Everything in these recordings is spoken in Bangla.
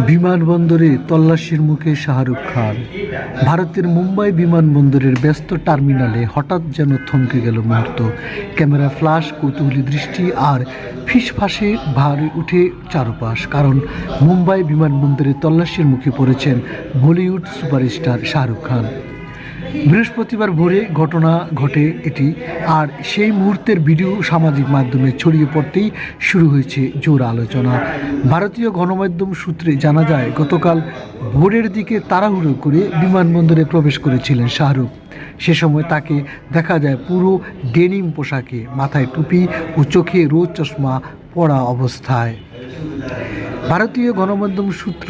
বিমানবন্দরে তল্লাশির মুখে শাহরুখ খান। ভারতের মুম্বাই বিমানবন্দরের ব্যস্ত টার্মিনালে হঠাৎ যেন থমকে গেল মুহূর্ত। ক্যামেরা ফ্ল্যাশ, কৌতূহলী দৃষ্টি আর ফিসফাসে ভারে উঠে চারপাশ, কারণ মুম্বাই বিমানবন্দরে তল্লাশির মুখে পড়েছেন বলিউড সুপারস্টার শাহরুখ খান। বৃহস্পতিবার ভোরে ঘটনা ঘটে এটি, আর সেই মুহূর্তের ভিডিও সামাজিক মাধ্যমে ছড়িয়ে পড়তেই শুরু হয়েছে জোর আলোচনা। ভারতীয় গণমাধ্যম সূত্রে জানা যায়, গতকাল ভোরের দিকে তাড়াহুড়ো করে বিমানবন্দরে প্রবেশ করেছিলেন শাহরুখ। সে সময় তাকে দেখা যায় পুরো ডেনিম পোশাকে, মাথায় টুপি ও চোখে রোদ চশমা পরা অবস্থায়। ভারতীয় গণমাধ্যম সূত্র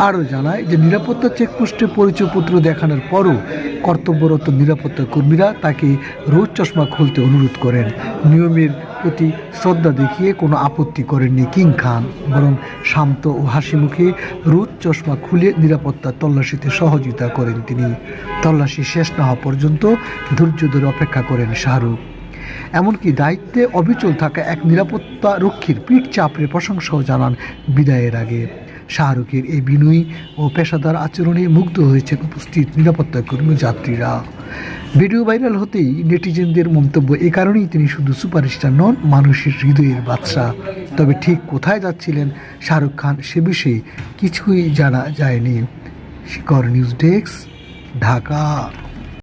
আরও জানায় যে নিরাপত্তা চেকপোস্টে পরিচয়পত্র দেখানোর পরও কর্তব্যরত নিরাপত্তা কর্মীরা তাকে রোদ চশমা খুলতে অনুরোধ করেন। নিয়মের প্রতি শ্রদ্ধা দেখিয়ে কোনো আপত্তি করেননি কিং খান, বরং শান্ত ও হাসি মুখে রোদ চশমা খুলে নিরাপত্তা তল্লাশিতে সহযোগিতা করেন তিনি। তল্লাশি শেষ না হওয়া পর্যন্ত ধৈর্য ধরে অপেক্ষা করেন শাহরুখ। এমনকি দায়িত্বে অবিচল থাকা এক নিরাপত্তা রক্ষীর পিঠ চাপড়ে প্রশংসাও জানান বিদায়ের আগে। শাহরুখের এই বিনয়ী ও পেশাদার আচরণে মুগ্ধ হয়েছেন উপস্থিত নিরাপত্তা কর্মী যাত্রীরা। ভিডিও ভাইরাল হতেই নেটিজেনদের মন্তব্য, এ কারণেই তিনি শুধু সুপারস্টার নন, মানুষের হৃদয়ের বাদশা। তবে ঠিক কোথায় যাচ্ছিলেন শাহরুখ খান সে বিষয়ে কিছুই জানা যায়নি। শিকর নিউজ ডেস্ক, ঢাকা।